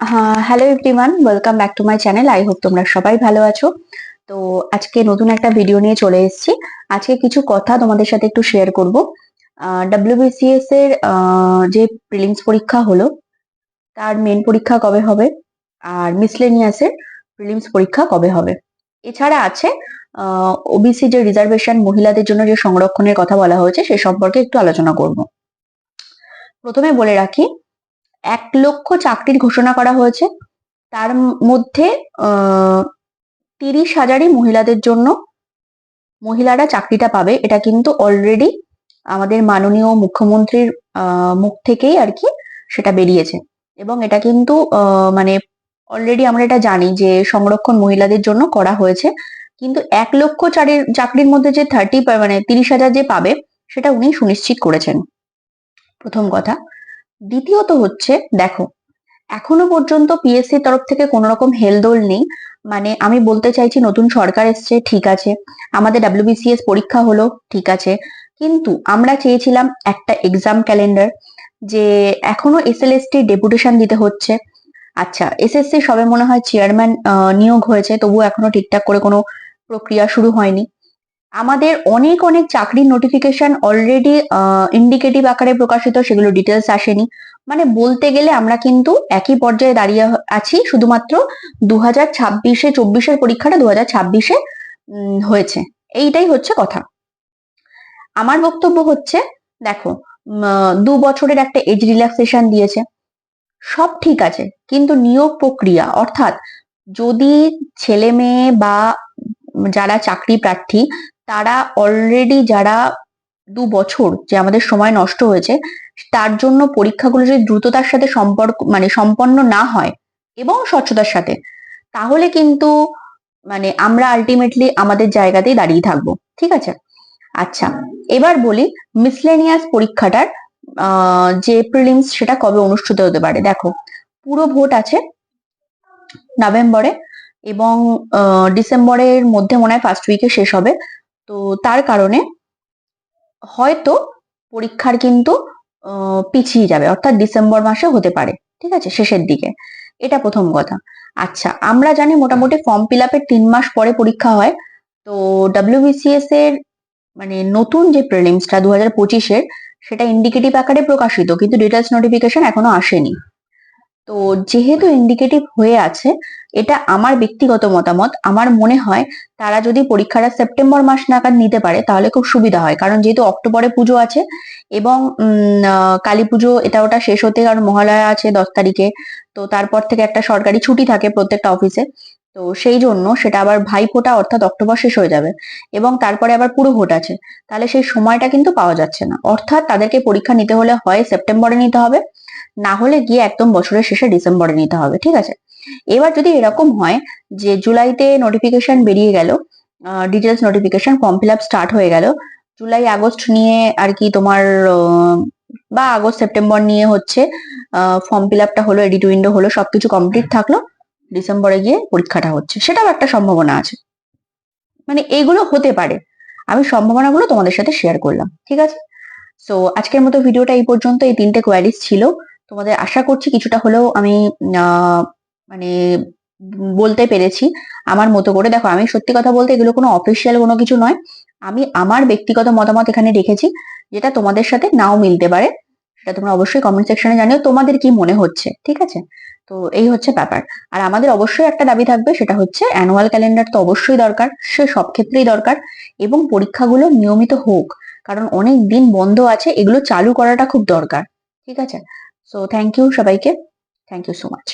Hello everyone, welcome back to my channel. I hope তোমরা সবাই ভালো আছো। তো আজকে নতুন একটা ভিডিও নিয়ে চলে এসেছি। আজকে কিছু কথা তোমাদের সাথে একটু শেয়ার করব। ডাব্লিউবিসিএস এর যে প্রিলিমস পরীক্ষা হলো, তার মেন পরীক্ষা কবে হবে, আর মিসলেনিয়াস এর প্রিলিমস পরীক্ষা কবে হবে। এছাড়া আছে ওবিসি যে রিজার্ভেশন, মহিলাদের জন্য যে সংরক্ষণের কথা বলা হয়েছে সে সম্পর্কে একটু আলোচনা করব। প্রথমে বলে রাখি, 1 লক্ষ চাকরির ঘোষণা করা হয়েছে। তার মধ্যে 30,000ই মহিলাদের জন্য, মহিলারা চাকরিটা পাবে, এটা কিন্তু অলরেডি আমাদের মাননীয় মুখ্যমন্ত্রীর মুখ থেকেই আর কি সেটা বেরিয়েছে। এবং এটা কিন্তু মানে অলরেডি আমরা এটা জানি যে সংরক্ষণ মহিলাদের জন্য করা হয়েছে। কিন্তু 1 লক্ষ চাকরির মধ্যে যে 30,000 যে পাবে, সেটা উনি সুনিশ্চিত করেছেন, প্রথম কথা। দ্বিতীয়ত হচ্ছে, দেখো, এখনো পর্যন্ত পিএসসির তরফ থেকে কোনো রকম হেলদোল নেই। মানে আমি বলতে চাইছি, নতুন সরকার এসছে, ঠিক আছে, আমাদের ডাব্লিউবিসিএস পরীক্ষা হলো, ঠিক আছে, কিন্তু আমরা চেয়েছিলাম একটা এক্সাম ক্যালেন্ডার, যে এখনো এসএলএসটি ডেপুটেশন দিতে হচ্ছে। আচ্ছা, এসএসসি সবে মনে হয় চেয়ারম্যান নিয়োগ হয়েছে, তবুও এখনো ঠিকঠাক করে কোনো প্রক্রিয়া শুরু হয়নি। আমাদের অনেক অনেক চাকরির নোটিফিকেশন অলরেডি ইন্ডিকেটিভ আকারে প্রকাশিত, সেগুলো ডিটেলস আসেনি। মানে বলতে গেলে আমরা কিন্তু একই পর্যায়ে দাঁড়িয়ে আছি, শুধুমাত্র 2026-এ, 24-এর পরীক্ষাটা 2026-এ হয়েছে। এইটাই হচ্ছে কথা। আমার বক্তব্য হচ্ছে, দেখো, 2 বছরের একটা এজ রিল্যাক্সেশন দিয়েছে, সব ঠিক আছে, কিন্তু নিয়োগ প্রক্রিয়া, অর্থাৎ যদি ছেলে মেয়ে বা যারা চাকরি প্রার্থী, তারা অলরেডি, যারা 2 বছর যে আমাদের সময় নষ্ট হয়েছে, তার জন্য পরীক্ষাগুলো যদি দ্রুততার সাথে সম্পন্ন না হয় এবং স্বচ্ছতার সাথে, তাহলে কিন্তু মানে আমরা আলটিমেটলি আমাদের জায়গাতেই দাঁড়িয়ে থাকবো, ঠিক আছে। আচ্ছা, এবার বলি মিসলেনিয়াস পরীক্ষাটার যে প্রিলিমস, সেটা কবে অনুষ্ঠিত হতে পারে। দেখো, পুরো ভোট আছে নভেম্বরে, এবং ডিসেম্বরের মধ্যে মনে হয় ফার্স্ট উইকে শেষ হবে। তো তার কারণে হয়তো পরীক্ষার কিন্তু পিছিয়ে যাবে, অর্থাৎ ডিসেম্বর মাসে হতে পারে, ঠিক আছে, শেষের দিকে। এটা প্রথম কথা। আচ্ছা, আমরা জানি মোটামুটি ফর্ম ফিল আপের 3 মাস পরে পরীক্ষা হয়। তো ডাব্লিউবিসিএস এর মানে নতুন যে প্রিলিমসটা 2025-এর, সেটা ইন্ডিকেটিভ আকারে প্রকাশিত, কিন্তু ডিটেলস নোটিফিকেশন এখনো আসেনি। তো যেহেতু ইন্ডিকেটিভ হয়ে আছে, এটা আমার ব্যক্তিগত মতামত, আমার মনে হয় তারা যদি পরীক্ষাটা সেপ্টেম্বর মাস নাগাদ নিতে পারে তাহলে খুব সুবিধা হয়। কারণ যেহেতু অক্টোবরে পুজো আছে, এবং কালী পুজো এটা ওটা শেষ হতে, কারণ মহালয়া আছে 10 তারিখে, তো তারপর থেকে একটা সরকারি ছুটি থাকে প্রত্যেকটা অফিসে। তো সেই জন্য সেটা আবার ভাইফোঁটা, অর্থাৎ অক্টোবর শেষ হয়ে যাবে, এবং তারপরে আবার পুরো ভোট আছে। তাহলে সেই সময়টা কিন্তু পাওয়া যাচ্ছে না, অর্থাৎ তাদেরকে পরীক্ষা নিতে হলে হয় সেপ্টেম্বরে নিতে হবে, না হলে গিয়ে একদম বছরের শেষে ডিসেম্বরে নিতে হবে, ঠিক আছে। এবার যদি এরকম হয় যে জুলাইতে নোটিফিকেশন বেরিয়ে গেল, details notification, form fill up start হয়ে গেল, জুলাই আগস্ট নিয়ে আর কি তোমার, বা আগস্ট সেপ্টেম্বর নিয়ে হচ্ছে, ফর্ম ফিল আপটা হলো, এডিট উইন্ডো হলো, সবকিছু কমপ্লিট থাকলো, ডিসেম্বরে গিয়ে পরীক্ষাটা হচ্ছে, সেটাও একটা সম্ভাবনা আছে। মানে এগুলো হতে পারে, আমি সম্ভাবনাগুলো তোমাদের সাথে শেয়ার করলাম, ঠিক আছে। সো আজকের মতো ভিডিওটা এই পর্যন্ত। এই 3টে কোয়ারিজ ছিল তোমাদের, আশা করছি কিছুটা হলেও আমি মানে বলতে পেরেছি আমার মতো করে। দেখো, আমি সত্যি কথা বলতে এগুলো কোনো অফিসিয়াল কোনো কিছু নয়, আমি আমার ব্যক্তিগত মতামত এখানে রেখেছি, যেটা তোমাদের সাথে নাও মিলতে পারে। সেটা তোমরা অবশ্যই কমেন্ট সেকশনে জানিও তোমাদের কি মনে হচ্ছে, ঠিক আছে। তো এই হচ্ছে ব্যাপার। আর আমাদের অবশ্যই একটা দাবি থাকবে, সেটা হচ্ছে অ্যানুয়াল ক্যালেন্ডার তো অবশ্যই দরকার, সে সব ক্ষেত্রেই দরকার, এবং পরীক্ষাগুলো নিয়মিত হোক, কারণ অনেক দিন বন্ধ আছে, এগুলো চালু করাটা খুব দরকার, ঠিক আছে। সো থ্যাংক ইউ সবাইকে, থ্যাংক ইউ সো মাচ।